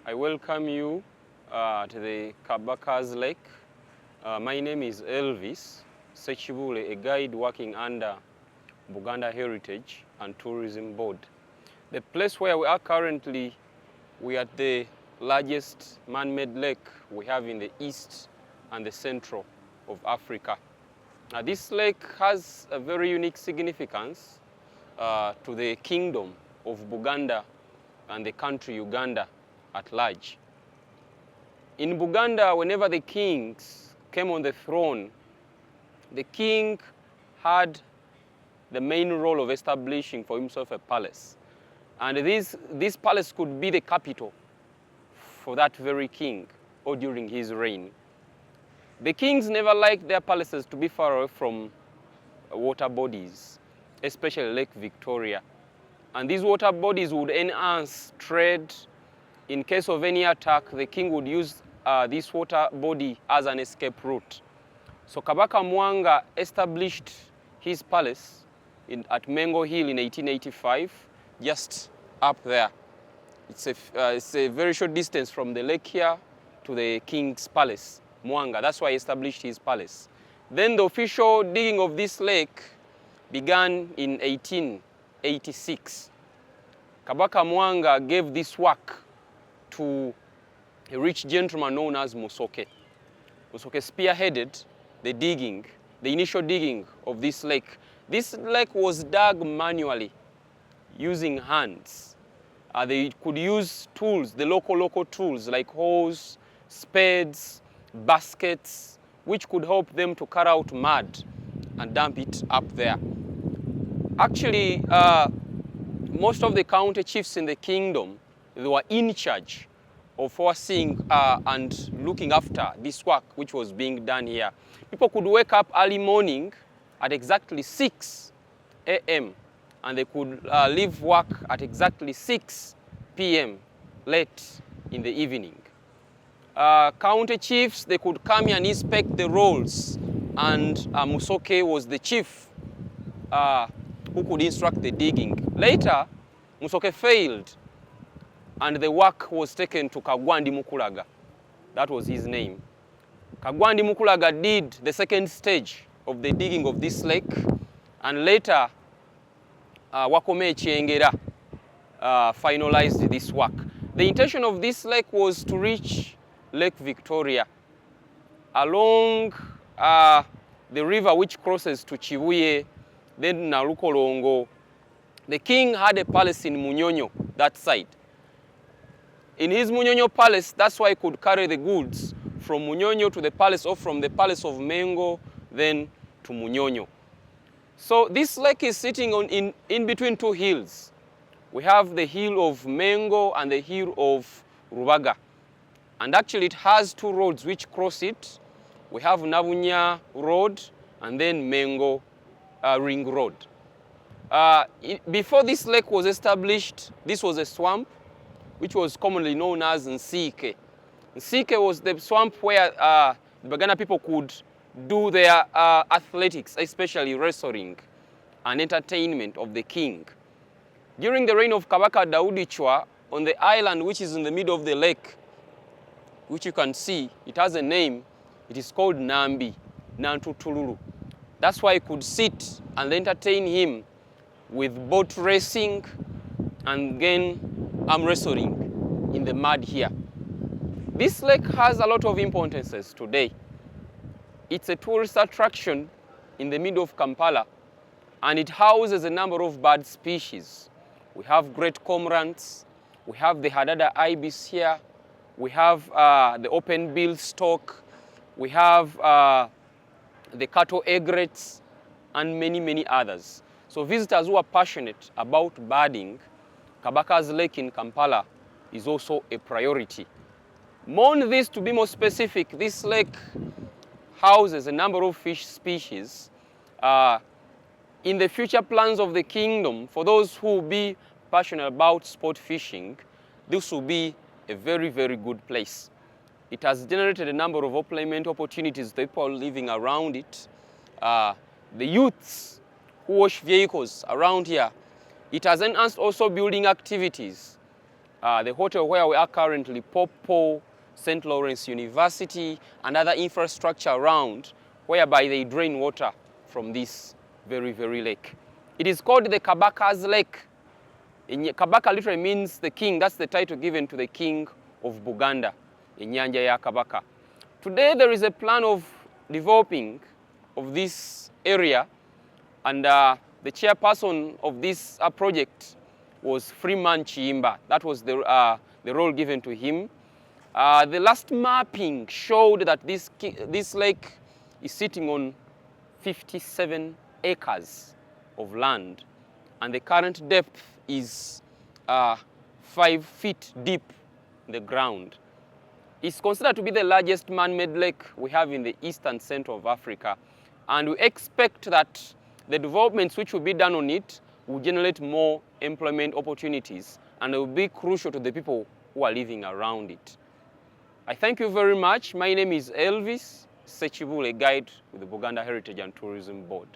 I welcome you to the Kabaka's Lake. My name is Elvis Sechibule, a guide working under Uganda Heritage and Tourism Board. The place where we are currently, we are at the largest man-made lake we have in the east and the central of Africa. Now, this lake has a very unique significance to the kingdom of Buganda and the country Uganda at large. In Buganda, whenever the kings came on the throne, the king had the main role of establishing for himself a palace. And this palace could be the capital for that very king or during his reign. The kings never liked their palaces to be far away from water bodies, especially Lake Victoria. And these water bodies would enhance trade. In case of any attack, the king would use this water body as an escape route. So Kabaka Mwanga established his palace at Mengo Hill in 1885, just up there. It's a very short distance from the lake here to the king's palace, Mwanga. That's why he established his palace. Then the official digging of this lake began in 1886. Kabaka Mwanga gave this work to a rich gentleman known as Musoke. Musoke spearheaded the initial digging of this lake. This lake was dug manually using hands. They could use tools, the local tools like hoes, spades, baskets, which could help them to cut out mud and dump it up there. Actually, most of the county chiefs in the kingdom, they were in charge of overseeing and looking after this work which was being done here. People could wake up early morning at exactly 6 a.m. and they could leave work at exactly 6 p.m. late in the evening. County chiefs, they could come here and inspect the rolls, and Musoke was the chief who could instruct the digging. Later, Musoke failed, and the work was taken to Kagwandi Mukulaga. That was his name. Kagwandi Mukulaga did the second stage of the digging of this lake, and later Wakome Chiengera finalized this work. The intention of this lake was to reach Lake Victoria along the river which crosses to Chibuye, then Nalukolongo. The king had a palace in Munyonyo, that side. In his Munyonyo palace, that's why he could carry the goods from Munyonyo to the palace, or from the palace of Mengo, then to Munyonyo. So this lake is sitting in between two hills. We have the hill of Mengo and the hill of Rubaga. And actually it has two roads which cross it. We have Nabunya Road and then Mengo Ring Road. Before this lake was established, this was a swamp which was commonly known as Nsike. Nsike was the swamp where the Bagana people could do their athletics, especially wrestling and entertainment of the king. During the reign of Kabaka Daudichwa, on the island which is in the middle of the lake, which you can see, it has a name. It is called Nambi, Nantutululu. That's why I could sit and entertain him with boat racing and then arm wrestling in the mud here. This lake has a lot of importances today. It's a tourist attraction in the middle of Kampala, and it houses a number of bird species. We have great cormorants, we have the Hadada ibis here, we have the open-billed stork, we have the cattle egrets, and many others. So visitors who are passionate about birding, Kabaka's Lake in Kampala is also a priority. More on this, to be more specific, this lake houses a number of fish species. In the future plans of the kingdom, for those who will be passionate about sport fishing, this will be a very good place. It has generated a number of employment opportunities to people living around it. The youths who wash vehicles around here, it has enhanced also building activities. the hotel where we are currently, Popo, St. Lawrence University, and other infrastructure around, whereby they drain water from this very, very lake. It is called the Kabaka's Lake. Kabaka literally means the king. That's the title given to the king of Buganda, Inyanja ya Kabaka. Today there is a plan of developing of this area, and the chairperson of this project was Freeman Chiimba. That was the role given to him. The last mapping showed that this lake is sitting on 57 acres of land, and the current depth is 5 feet deep in the ground. It's considered to be the largest man-made lake we have in the eastern center of Africa, and we expect that the developments which will be done on it will generate more employment opportunities, and it will be crucial to the people who are living around it. I thank you very much. My name is Elvis Sechibule, guide with the Buganda Heritage and Tourism Board.